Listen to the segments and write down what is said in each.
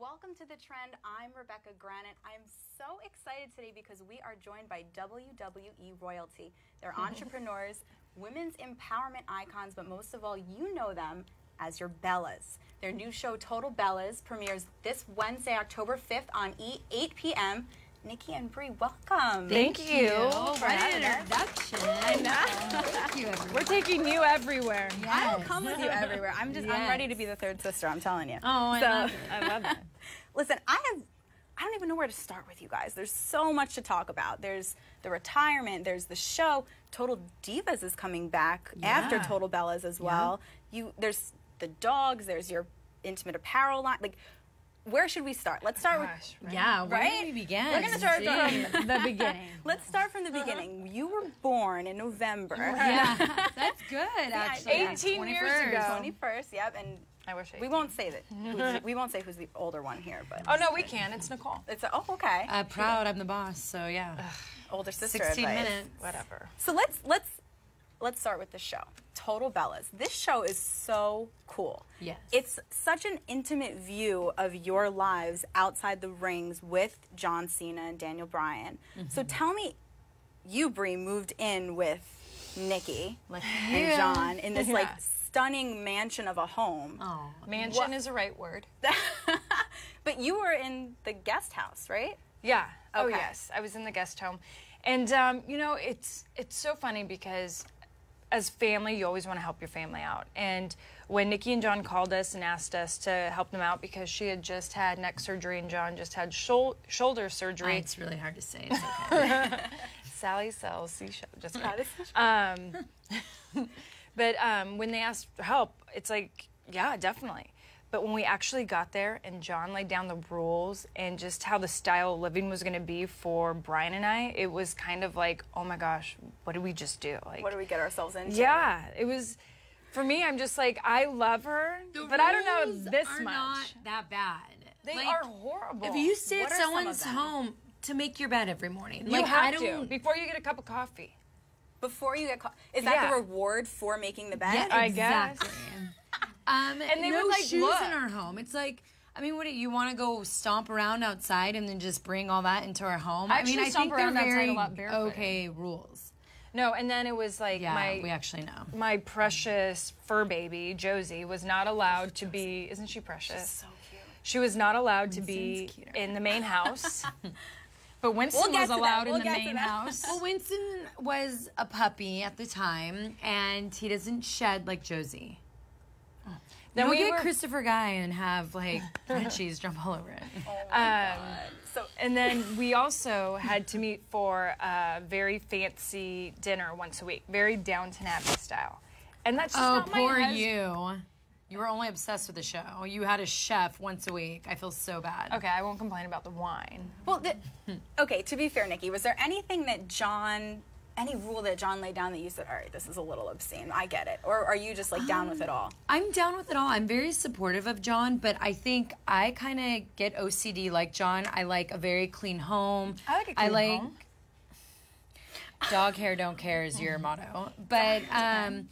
Welcome to The Trend. I'm Rebecca Granite. I'm so excited today because we are joined by WWE royalty. They're entrepreneurs, women's empowerment icons, but most of all, you know them as your Bellas. Their new show, Total Bellas, premieres this Wednesday, October 5th on 8 p.m. Nikki and Brie, welcome. Thank you. What an introduction. I know. Thank you, everyone. We're taking you everywhere. Yes. I'll come with you everywhere. I'm ready to be the third sister, I'm telling you. Oh, I love it. I love it. Listen, I don't even know where to start with you guys. There's so much to talk about. There's the retirement, there's the show. Total Divas is coming back after Total Bellas as well. There's the dogs, there's your intimate apparel line. Like, where should we start? Let's start with... Yeah, where do we begin? We're going to start from the beginning. Let's start from the beginning. You were born in November. Yeah, that's good, actually. 18 years ago. 21st, yep. And I wish we won't say that. We won't say who's the older one here, but... Oh, no, we can. It's Nicole. Okay. Proud, I'm the boss, so yeah. Older sister 16 advice. minutes. Whatever. So let's start with the show. Total Bellas. This show is so cool. Yes. It's such an intimate view of your lives outside the rings with John Cena and Daniel Bryan. So tell me, you, Brie, moved in with Nikki and John in this like stunning mansion of a home. Oh, mansion is the right word. But you were in the guest house, right? Yeah. Oh, Okay. yes. I was in the guest home. And, you know, it's so funny because as family, you always want to help your family out. And when Nikki and John called us and asked us to help them out because she had just had neck surgery and John just had shoulder surgery. it's really hard to say. It's okay. Sally sells seashells. Just kidding. But when they asked for help, it's like, yeah, definitely. But when we actually got there and John laid down the rules and just how the style of living was going to be for Brian and I, it was kind of like, oh my gosh, what did we just do? Like, What did we get ourselves into? yeah, it was, for me, I'm just like, I love her, but I don't know this are much. Not that bad. They Like, are horrible. If you stay What at are some someone's of them? home to make your bed every morning, You like have I to, don't. before you get a cup of coffee. Before you get caught. Is that the reward for making the bed? Yeah, I guess. exactly. And they no would, like, shoes look. in our home. It's like, I mean, what do you want to go stomp around outside and then just bring all that into our home? I actually I stomp think they're around outside very a lot barefooted. okay rules. No, and then it was like Yeah, we actually know. my precious fur baby, Josie, was not allowed to be, isn't she precious? So cute. She was not allowed to be Winston's cuter. in the main house. But Winston We'll get was to that. allowed We'll in the get to main that. house. Well, Winston was a puppy at the time, and he doesn't shed like Josie. Then We'll we get were, Christopher Guy and have like Frenchies jump all over it. Oh my God. So and then we also had to meet for a very fancy dinner once a week, very Downton Abbey style. And that's just Oh, not my poor hus- you. You were only obsessed with the show. You had a chef once a week. I feel so bad. Okay, I won't complain about the wine. Well, okay, to be fair, Nikki, was there anything that any rule that John laid down that you said, all right, this is a little obscene, I get it? Or are you just like down with it all? I'm down with it all. I'm very supportive of John, but I think I kind of get OCD like John. I like a very clean home. I like a clean home. Dog hair don't care is your motto. But I'm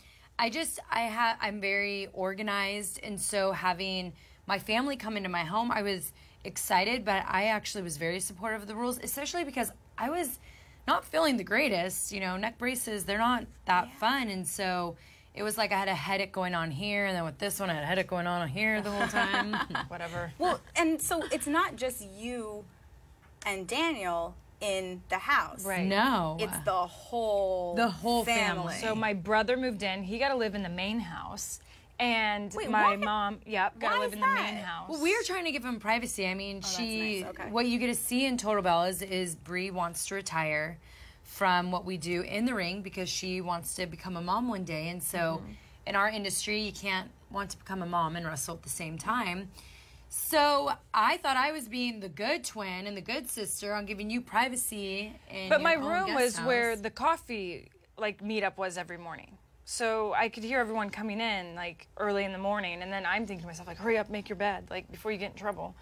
very organized, and so having my family come into my home, I was excited, but I actually was very supportive of the rules, especially because I was not feeling the greatest. You know, neck braces, they're not that fun, and so it was like I had a headache going on here, and then with this one I had a headache going on here the whole time. Whatever. Well, and so it's not just you and Daniel in the house. Right. No. It's the whole family. So my brother moved in. He got to live in the main house. And Wait, my what? mom, got Why to live is in the main that? house. Well, we were trying to give him privacy. I mean, that's nice. Okay. what you get to see in Total Bellas is Brie wants to retire from what we do in the ring because she wants to become a mom one day. And so in our industry, you can't want to become a mom and wrestle at the same time. So I thought I was being the good twin and the good sister on giving you privacy. But my room was where the coffee meetup was every morning. So I could hear everyone coming in early in the morning, and then I'm thinking to myself hurry up, make your bed before you get in trouble.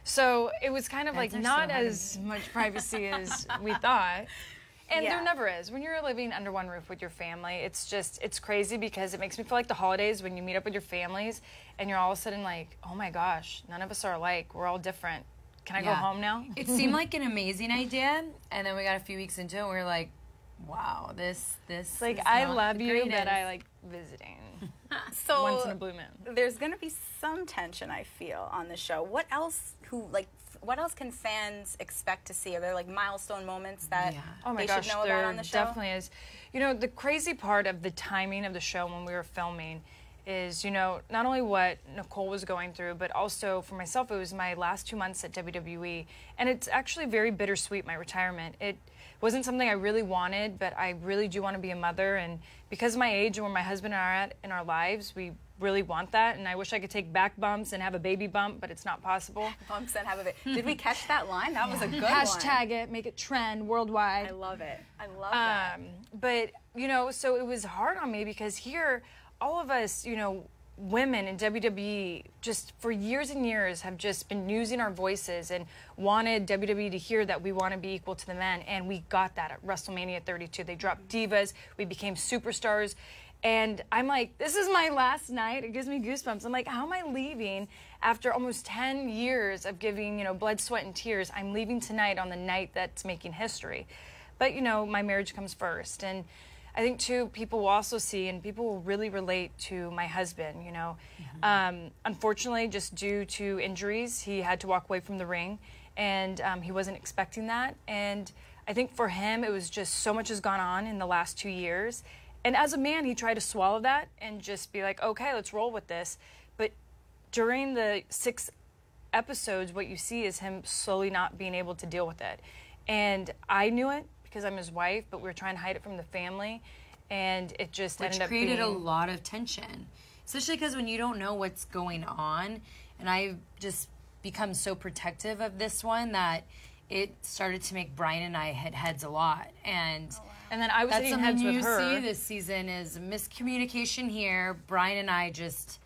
So it was kind of not as much privacy as we thought. And there never is. When you're living under one roof with your family, it's crazy because it makes me feel like the holidays when you meet up with your families and you're all of a sudden like, oh my gosh, none of us are alike. We're all different. Can I go home now? It seemed like an amazing idea, and then we got a few weeks into it and we were like, wow, this like, I love you, but I like visiting. So once in a blue moon. There's going to be some tension, I feel, on the show. What else can fans expect to see? Are there like milestone moments that they should know about on the show? There definitely is. You know, the crazy part of the timing of the show when we were filming is, you know, not only what Nicole was going through, but also for myself, it was my last 2 months at WWE. And it's actually very bittersweet, my retirement. It wasn't something I really wanted, but I really do want to be a mother. And because of my age and where my husband and I are at in our lives, we really want that. And I wish I could take back bumps and have a baby bump, but it's not possible. Bumps and have a baby. Did we catch that line? That was a good Hashtag it, make it trend worldwide. I love it. I love that. But, you know, so it was hard on me because here, all of us, you know, women in WWE just for years and years have just been using our voices and wanted WWE to hear that we want to be equal to the men, and we got that at WrestleMania 32. They dropped divas, we became superstars, and I'm like, this is my last night. It gives me goosebumps. I'm like, how am I leaving after almost 10 years of giving, you know, blood, sweat, and tears? I'm leaving tonight on the night that's making history. But, you know, my marriage comes first, and I think, too, people will also see, and people will really relate to my husband, you know. Unfortunately, just due to injuries, he had to walk away from the ring, and he wasn't expecting that. And I think for him, it was just so much has gone on in the last 2 years. And as a man, he tried to swallow that and just be like, okay, let's roll with this. But during the 6 episodes, what you see is him slowly not being able to deal with it. And I knew it, because I'm his wife, but we were trying to hide it from the family, and it just ended up being... Which created a lot of tension, especially because when you don't know what's going on, and I've just become so protective of this one that it started to make Brian and I hit heads a lot, and then I was hitting heads with her. That's something you see this season is miscommunication here. Brian and I just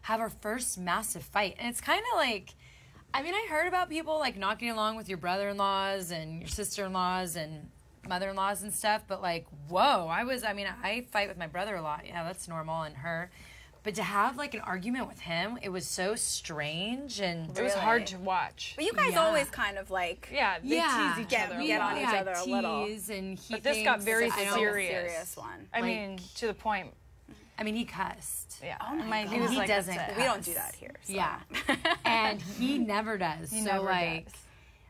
have our first massive fight, and it's kind of like, I mean, I heard about people like not getting along with your brother-in-laws and your sister-in-laws and mother-in-laws and stuff, but like, whoa, I fight with my brother a lot. Yeah, that's normal, and her. But to have like an argument with him, it was so strange, and it was hard to watch. But you guys always kind of like they tease each other. Get on each other a little. And but this got very serious one. I mean, to the point. I mean, he cussed. Yeah. Oh my God. He was like, doesn't cuss. We don't do that here. So. Yeah. And he never does. He never does.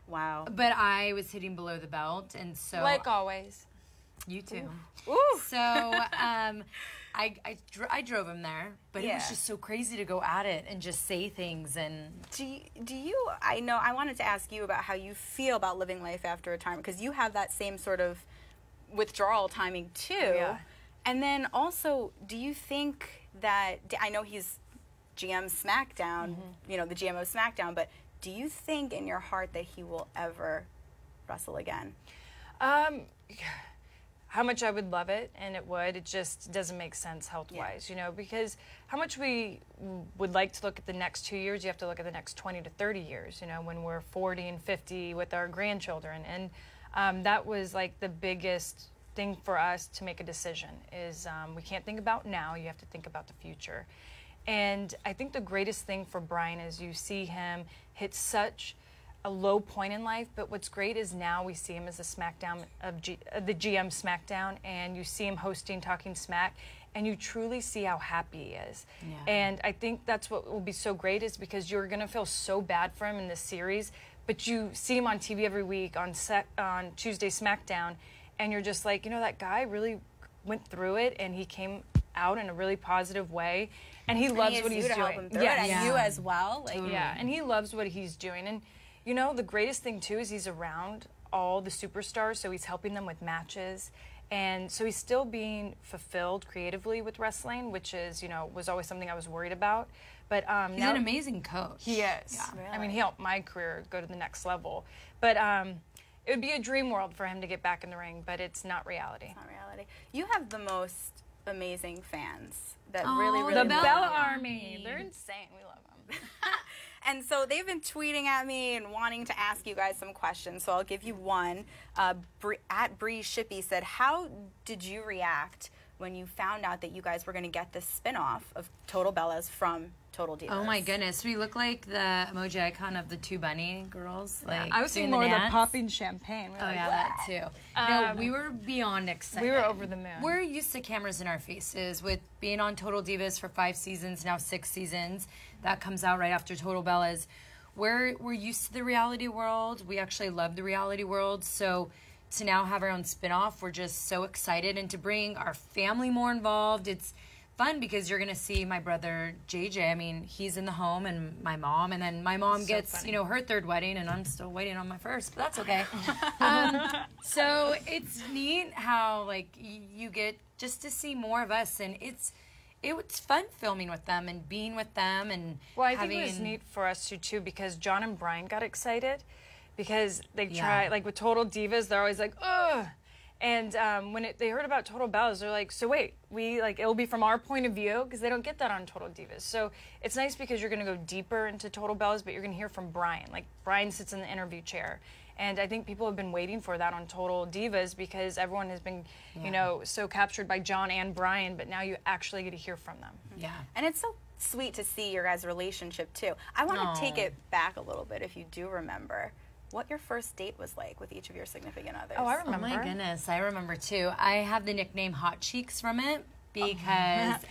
Wow. But I was hitting below the belt, and so... Like always. You too. Ooh. So, I drove him there, but it was just so crazy to go at it and just say things, and... Do you... I wanted to ask you about how you feel about living life after retirement, because you have that same sort of withdrawal timing, too. Yeah. And then also, do you think that... I know he's GM SmackDown, you know, the GM of SmackDown, but... Do you think in your heart that he will ever wrestle again? How much I would love it, and it would. It just doesn't make sense health-wise, you know, because how much we would like to look at the next 2 years, you have to look at the next 20 to 30 years, you know, when we're 40 and 50 with our grandchildren. And that was like the biggest thing for us to make a decision is we can't think about now, you have to think about the future. And I think the greatest thing for Brian is you see him hit such a low point in life, but what's great is now we see him as the SmackDown the GM SmackDown, and you see him hosting Talking Smack, and you truly see how happy he is. Yeah. And I think that's what will be so great is because you're going to feel so bad for him in this series, but you see him on TV every week on Tuesday SmackDown, and you're just like, you know, that guy really went through it, and he came out in a really positive way, and he loves what he's doing. Help him through it, and you as well. Like, yeah, and he loves what he's doing. And you know, the greatest thing too is he's around all the superstars, so he's helping them with matches, and so he's still being fulfilled creatively with wrestling, which is, you know, was always something I was worried about. But he's an amazing coach. He is. Yeah. Really? I mean, he helped my career go to the next level. But it would be a dream world for him to get back in the ring, but it's not reality. It's not reality. You have the most amazing fans that really the Bella Army. They're insane. We love them. And so they've been tweeting at me and wanting to ask you guys some questions. So I'll give you one. At Brie Shippey said, how did you react when you found out that you guys were going to get this spinoff of Total Bellas from Total Divas? Oh my goodness, we look like the emoji icon of the two bunny girls. Like I was seeing more of the popping champagne. Oh yeah, that too. No, we were beyond excited. We were over the moon. We're used to cameras in our faces with being on Total Divas for 5 seasons, now 6 seasons. That comes out right after Total Bellas. We're used to the reality world. We actually love the reality world. So to now have our own spinoff, we're just so excited, and to bring our family more involved. It's fun because you're going to see my brother JJ. I mean, he's in the home, and my mom, and then my mom gets, you know, her 3rd wedding, and I'm still waiting on my 1st, but that's okay. So it's neat how, like, you get just to see more of us, and it's fun filming with them and being with them. And well, I think it was neat for us too, because John and Brian got excited because they try, like with Total Divas, they're always like, ugh. And when they heard about Total Bellas, they're like, so wait, it'll be from our point of view, because they don't get that on Total Divas. So it's nice because you're going to go deeper into Total Bellas, but you're going to hear from Brian. Like, Brian sits in the interview chair. And I think people have been waiting for that on Total Divas because everyone has been, you know, so captured by John and Brian, but now you actually get to hear from them. Yeah. And it's so sweet to see your guys' relationship, too. I want to take it back a little bit, if you do remember, what your first date was like with each of your significant others. Oh, I remember. Oh, my goodness. I remember, too. I have the nickname Hot Cheeks from it because,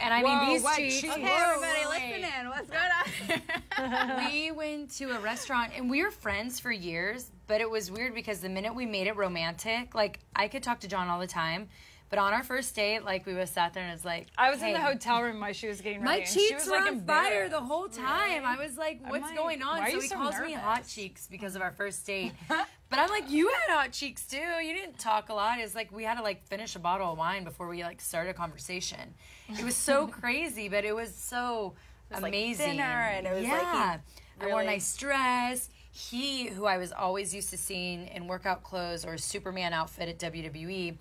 and I mean, these cheeks. Okay, everybody, listen in. What's going on? We went to a restaurant, and we were friends for years, but it was weird because the minute we made it romantic, like, I could talk to John all the time, but on our first date, like, we was sat there and it was like, I was in the hotel room while she was getting ready. My cheeks she was, were like, on fire the whole time. I was like, what's like, going on? why are So you he so calls me nervous? Hot Cheeks because of our first date. But I'm like, you had hot cheeks too. You didn't talk a lot. It's like we had to like finish a bottle of wine before we like started a conversation. It was so crazy, but it was so amazing. Like dinner, and it was like I wore a nice dress. He, who I was always used to seeing in workout clothes or a Superman outfit at WWE,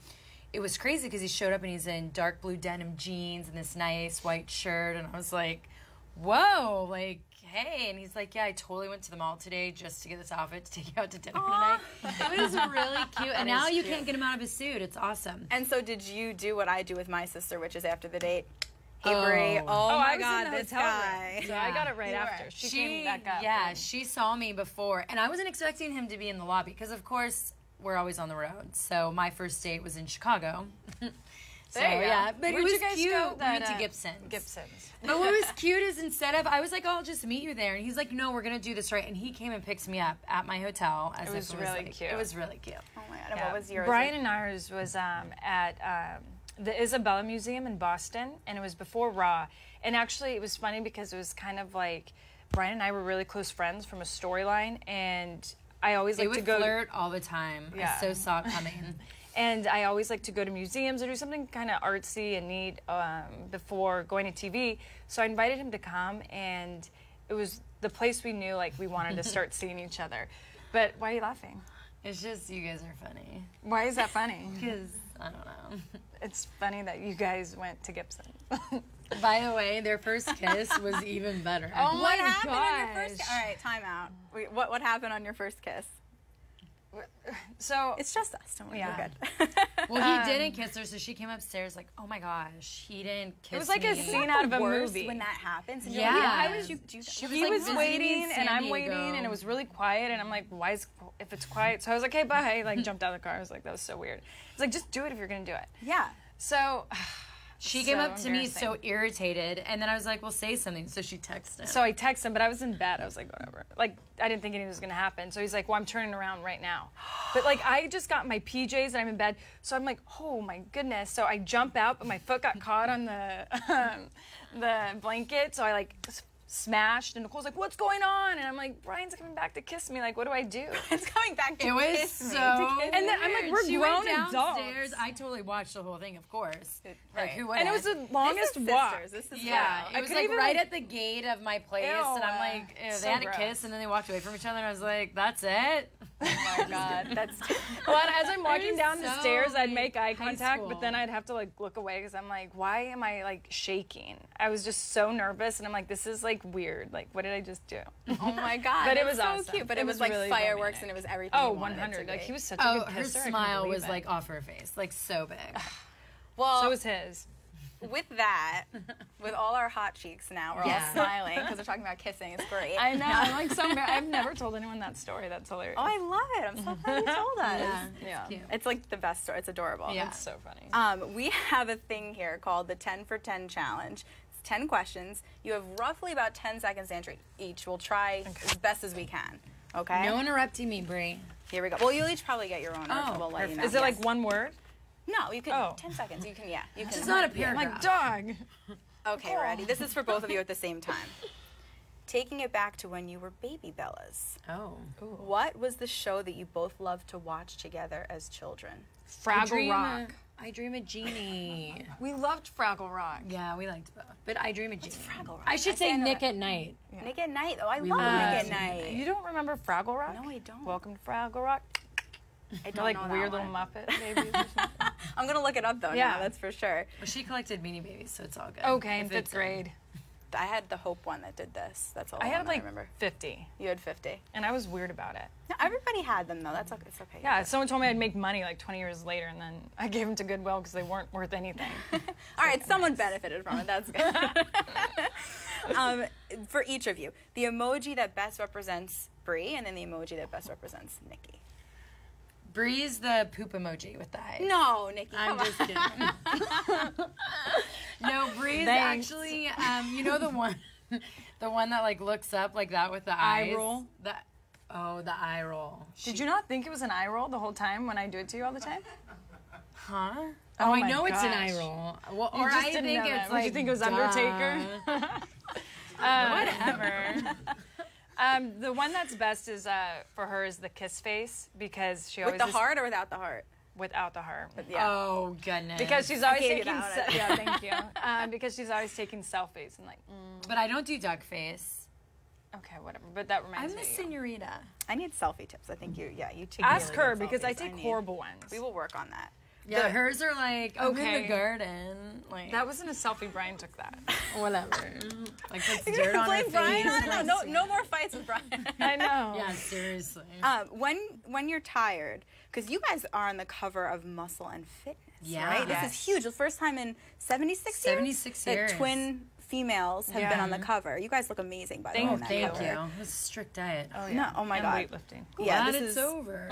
it was crazy because he showed up and he's in dark blue denim jeans and this nice white shirt, and I was like, whoa, like, hey. And he's like, yeah, I totally went to the mall today just to get this outfit to take you out to dinner tonight. It was really cute. And now you can't get him out of his suit. It's awesome. And so did you do what I do with my sister, which is after the date? Hey, Brie. Oh my God, this guy. So I got it right after. She came back up. Yeah, she saw me before. And I wasn't expecting him to be in the lobby because, of course, we're always on the road. So my first date was in Chicago. So, yeah, but Where'd it was you guys cute. go? We went to Gibson's. Gibson's. But what was cute is instead of, I was like, oh, I'll just meet you there. And he's like, no, we're going to do this right. And he came and picked me up at my hotel. As it was really cute. It was really cute. Oh my God. And what was yours? Brian and ours was at the Isabella Museum in Boston, and it was before Raw. And actually, it was funny because it was kind of like Brian and I were really close friends from a storyline, and I always like to go flirt all the time. Yeah. I so saw it coming. And I always like to go to museums or do something kind of artsy and neat before going to TV. So I invited him to come, and it was the place we knew like we wanted to start seeing each other. But why are you laughing? It's just you guys are funny. Why is that funny? Because, I don't know. It's funny that you guys went to Gibson. By the way, their first kiss was even better. Oh what happened on your first kiss? All right, time out. Wait, what happened on your first kiss? So it's just us. Don't worry. Yeah. We're good. Well, he didn't kiss her, so she came upstairs like, oh my gosh, he didn't kiss me. It was like a scene out of a movie. When that happens. And yeah. Like, why would you do that? He was waiting, and I'm waiting, and it was really quiet, and I'm like, why is, if it's quiet? So I was like, hey, bye. Like, jumped out of the car. I was like, that was so weird. It's like, just do it if you're going to do it. Yeah. So she came up to me so irritated, and then I was like, well, say something. So she texted him. So I texted him, but I was in bed. I was like, whatever. Like, I didn't think anything was going to happen. So he's like, well, I'm turning around right now. But, like, I just got my PJs, and I'm in bed. So I'm like, oh, my goodness. So I jump out, but my foot got caught on the blanket. So I, like, smashed, and Nicole's like, what's going on? And I'm like, Brian's coming back to kiss me. Like, what do I do? It's coming back to kiss me. And then I'm like, we're she grown went downstairs. adults. I totally watched the whole thing, of course. Right. Who And it was the longest walk. This is yeah, wild. it was like right at the gate of my place, Ew, and I'm like, ew, so they had a gross. kiss, and then they walked away from each other, and I was like, that's it? Oh my God, that's. Well, and as I'm walking is down the so, stairs, I'd like, make eye high contact, school. but then I'd have to like look away because I'm like, why am I like shaking? I was just so nervous, and I'm like, this is like weird. Like, what did I just do? Oh my God, But it that's was so awesome. cute. But It it was was like really fireworks, romantic. and it was everything. Oh, you wanted it 100. to Like be. he was such a Oh, good her kisser. I couldn't smile believe was it. like off her face, like so big. Well, So was his. with that, with all our hot cheeks now, we're Yeah. all smiling because we're talking about kissing. It's great. I know. I'm like so. I've never told anyone that story. That's hilarious. Oh, I love it. I'm so glad you told us. Yeah, it's cute. It's like the best story. It's adorable. Yeah. It's so funny. We have a thing here called the 10 for 10 challenge. It's 10 questions. You have roughly about 10 seconds to answer each. We'll try as best as we can. Okay? No interrupting me, Brie. Here we go. Well, you'll each probably get your own. Oh, We'll let you know. Is it like Yes. one word? No, you can. Oh. 10 seconds. You can, yeah. You can. It's not a I'm paragraph. like dog. Okay, ready? This is for both of you at the same time. Taking it back to when you were baby Bellas. Oh. What was the show that you both loved to watch together as children? Fraggle Rock. I Dream a Genie. We loved Fraggle Rock. Yeah, we liked both. But I Dream a Genie. Fraggle Rock? I should I say know Nick that. at Night. Nick at Night. Oh, I love love Nick at Nick Night. You don't remember Fraggle Rock? No, I don't. Welcome to Fraggle Rock. I Or don't like know that weird one. little Muppet babies or something. I'm going to look it up, though, Yeah. now. That's for sure. Well, she collected Beanie Babies, so it's all good. Okay, in If 5th it's, grade. I had the Hope one that did this. That's all I had I like remember. 50, You had 50. and I was weird about it. No, everybody had them, though. That's okay. It's okay. Yeah, someone told me I'd make money like 20 years later, and then I gave them to Goodwill because they weren't worth anything. All right, someone benefited from it. That's good. For each of you, the emoji that best represents Brie, and then the emoji that best represents Nikki. Bree's the poop emoji with the eyes. No, Nikki. I'm come just on. kidding. No, Bree's Thanks. actually, you know the one that like looks up like that with the eyes? Eye roll? The eye roll. Did you not think it was an eye roll the whole time when I do it to you all the time? Huh? Oh Oh, I my know it's an gosh. eye roll. Well, You or just I didn't think know that. it's Would like you think it was duh. Undertaker? Whatever. The one that's best is for her is the kiss face because she With always the is heart or without the heart? without the heart. Yeah. Oh goodness. Because she's always gave you taking that one. yeah, thank you. Because she's always taking selfies and like But I don't do duck face. okay, whatever. But that reminds I'm me. the of you. senorita. I need selfie tips. I think you take Ask really her good because I selfies. take need- horrible ones. We will work on that. Yeah, hers are like I'm in Okay. the garden. Like That wasn't a selfie. Brian took that. whatever. Like that's You're dirt gonna on her blame face. Brian on it? No more fights with Brian. I know. Yeah, seriously. When you're tired, because you guys are on the cover of Muscle and Fitness, Yeah. right? Yes. This is huge. The first time in 76 years 76 years. that twin females have Yeah. been on the cover. You guys look amazing, by the way. Thank on that Thank cover. you. It was a strict diet. Oh, No, oh my and God. weightlifting. Yeah, Glad this it's is over.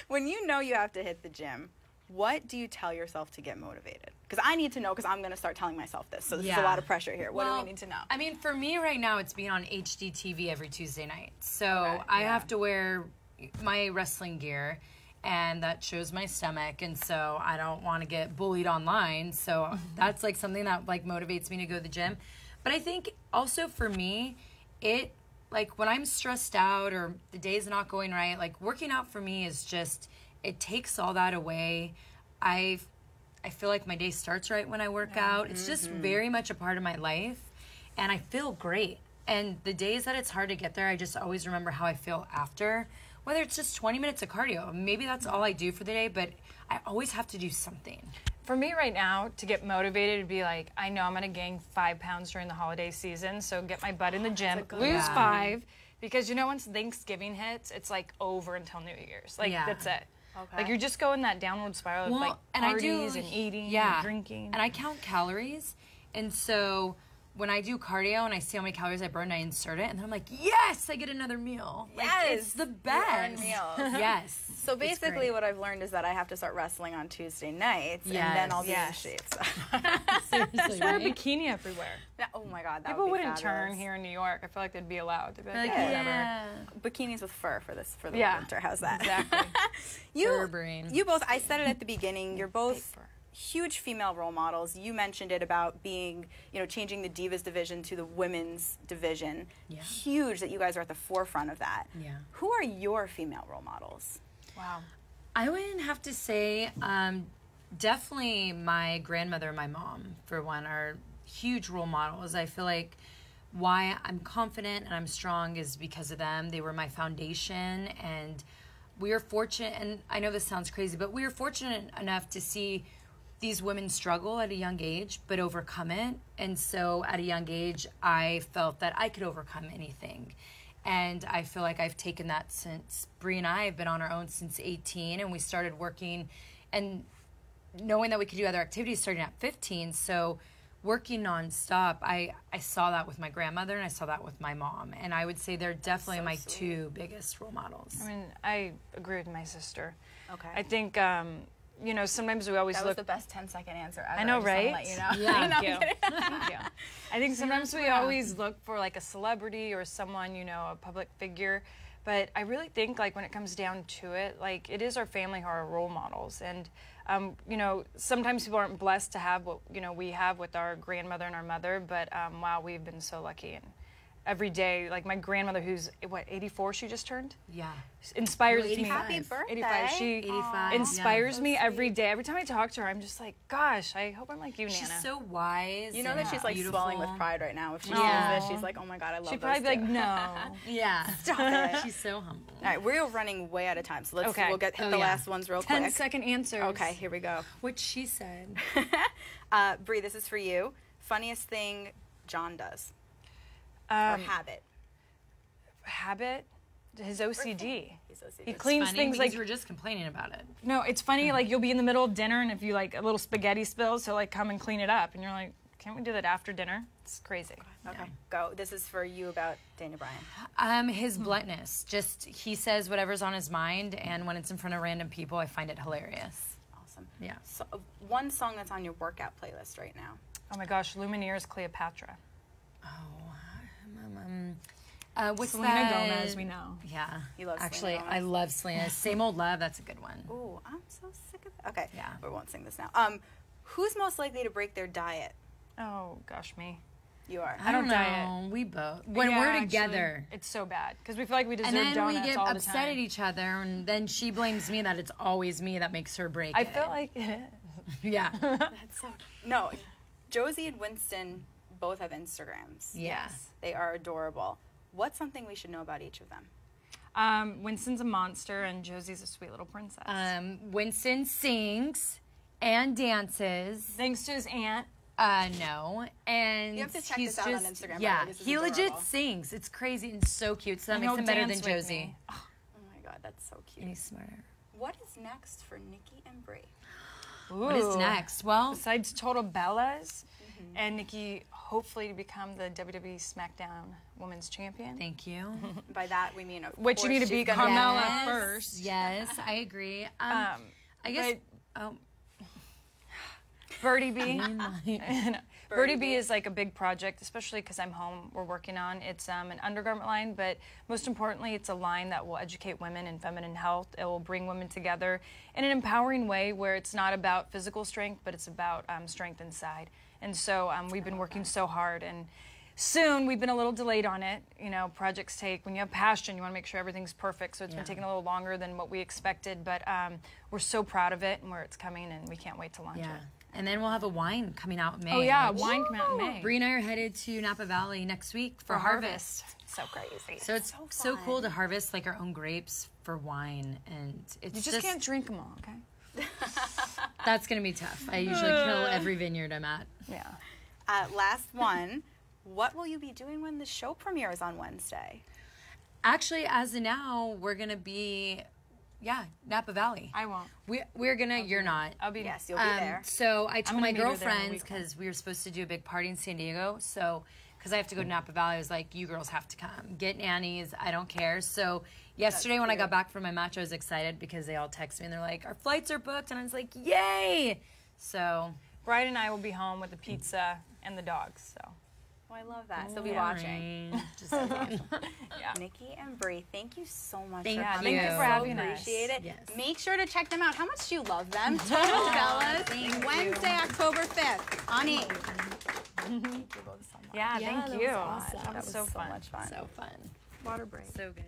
when you know you have to hit the gym. What do you tell yourself to get motivated? Because I need to know, because I'm going to start telling myself this. So this is a Yeah. lot of pressure here. What do Well, we need to know? I mean, for me right now, it's being on HDTV every Tuesday night. So Okay, I yeah. have to wear my wrestling gear, and that shows my stomach. And so I don't want to get bullied online. So that's like something that like motivates me to go to the gym. But I think also for me, it like when I'm stressed out or the day's not going right, like working out for me is just, it takes all that away. I feel like my day starts right when I work out. It's just very much a part of my life, and I feel great. And the days that it's hard to get there, I just always remember how I feel after, whether it's just 20 minutes of cardio. Maybe that's all I do for the day, but I always have to do something. For me right now, to get motivated, to be like, I know I'm going to gain 5 pounds during the holiday season, so get my butt in the gym, lose Yeah. 5, because you know once Thanksgiving hits, it's like over until New Year's. Like, Yeah. that's it. Okay. Like, you're just going that downward spiral of like parties and eating and drinking. And I count calories. And so when I do cardio and I see how many calories I burn, I insert it. And then I'm like, yes, I get another meal. Like, Yes, it's the you earn best. meals. Yes. So It's basically, great. what I've learned is that I have to start wrestling on Tuesday nights, and Yes. then I'll be Yes. in shape. So. Seriously, just wear a right? bikini everywhere. Oh my God, that People would be wouldn't turn fabulous. here in New York. I feel like they'd be allowed. They'd be like, Like, yeah, whatever. yeah. Bikinis with fur for the Yeah. winter. How's that? Exactly. Fur brain. You both. I said it at the beginning. You're both fur. huge female role models. You mentioned it about being, changing the Divas division to the women's division. Yeah. Huge that you guys are at the forefront of that. Yeah. Who are your female role models? Wow. I would have to say definitely my grandmother and my mom, for one, are huge role models. I feel like why I'm confident and I'm strong is because of them. They were my foundation, and we are fortunate, and I know this sounds crazy, but we are fortunate enough to see these women struggle at a young age, but overcome it. And so at a young age, I felt that I could overcome anything. And I feel like I've taken that since Brie and I have been on our own since 18, and we started working and knowing that we could do other activities starting at 15. So working nonstop, I saw that with my grandmother and I saw that with my mom. And I would say they're definitely my two biggest role models. I mean, I agree with my sister. Okay. I think, you know, sometimes we always That look. was the best 10-second answer ever. I know, right? I just wanna let you know. Yeah. Thank you. Thank you. I think sometimes we always look for like a celebrity or someone, you know, a public figure. But I really think like when it comes down to it, like it is our family who are our role models. And, you know, sometimes people aren't blessed to have what, you know, we have with our grandmother and our mother. But wow, we've been so lucky. And every day, like my grandmother, who's, what, 84 she just turned? Yeah. Inspires Well, me. 85. Happy birthday. 85. She 85. inspires Yeah. me So every day. Every time I talk to her, I'm just like, gosh, I hope I'm like you, Nana. She's so wise. You know that and she's like beautiful. swelling with pride right now. If she Yeah. sees this, she's like, oh my God, I love She'd those probably be like, two. no. Yeah. Stop it. She's so humble. All right, we're running way out of time, so Okay. we'll hit Oh, the yeah. last ones real 10 quick. second answers. Okay, here we go. What she said. Brie, this is for you. Funniest thing John does or habit. Habit, his OCD. He's OCD. He cleans Funny things because like, we're just complaining about it. no, it's funny, like you'll be in the middle of dinner and if you like a little spaghetti spills, he'll like come and clean it up. And you're like, can't we do that after dinner? It's crazy. Okay, go. This is for you about Dana Bryan. His bluntness. Just he says whatever's on his mind, and when it's in front of random people, I find it hilarious. Awesome. Yeah. So, one song that's on your workout playlist right now. Oh my gosh, Lumineers, Cleopatra. What's Selena that? Gomez, we know. Yeah. You love Actually, Selena Gomez. I love Selena. Same Old Love. That's a good one. Ooh, I'm so sick of that. Okay, Yeah. we won't sing this now. Who's most likely to break their diet? Oh gosh, me. You are. I don't don't diet. know. We both. When Yeah, we're actually, together. it's so bad because we feel like we deserve And then donuts we get all the upset time. at each other, and then she blames me that it's always me that makes her break I it. feel like it is. Yeah. That's so. No, Josie and Winston both have Instagrams. Yeah. They are adorable. What's something we should know about each of them? Winston's a monster and Josie's a sweet little princess. Winston sings and dances. Thanks to his aunt. No. And You have to check he's this out on just, Instagram, by the Yeah. way. This is He legit adorable. sings. It's crazy and so cute. So that And makes he'll him better than dance with Josie. me. Oh my God, that's so And cute. he's smarter. What is next for Nikki and Brie? What is Ooh. next? Well, Besides Total Bellas and Nikki, hopefully to become the WWE SmackDown Women's Champion. thank you. By that we mean, of Which you course, need to she's beat gonna be- Carmella Yes. first. Yes, I agree. I guess. Birdie B. Oh. Birdie B is like a big project, especially because I'm home. We're working on it's an undergarment line, but most importantly, it's a line that will educate women in feminine health. It will bring women together in an empowering way where it's not about physical strength, but it's about strength inside. And so we've been working so hard, and soon we've been a little delayed on it. You know, projects take, when you have passion, you want to make sure everything's perfect. So it's been taking a little longer than what we expected, but we're so proud of it and where it's coming, and we can't wait to launch Yeah. it. And then we'll have a wine coming out in May. Oh yeah, which- wine come out in May. Brie and I are headed to Napa Valley next week for harvest. So crazy. So it's so cool to harvest like our own grapes for wine, and it's You just can't drink them all, okay? That's gonna be tough. I usually kill every vineyard I'm at. Yeah. Last one. What will you be doing when the show premieres on Wednesday? Actually, as of now, we're gonna be, Napa Valley. I won't. We're gonna. You're not. I'll be Yes, you'll be there. So I told gonna my meet her there in a girlfriends week. because we were supposed to do a big party in San Diego. So because I have to go to Napa Valley, I was like, "You girls have to come. Get nannies. I don't care." So yesterday when I got back from my match, I was excited because they all texted me and they're like, "Our flights are booked," and I was like, "Yay!" So Bride and I will be home with the pizza and the dogs. So Oh, I love that. So be watching. Just saying. yeah. Nikki and Brie, thank you so much Thank for you. coming. Thank you for I so having us. appreciate it. Yes. Make sure to check them out. How much do you love them? Total Bellas, Wednesday, October 5th on 8. Thank you both so much. Yeah, Yeah, thank that you. was awesome. That was so fun. much fun. So fun. Water break. So good.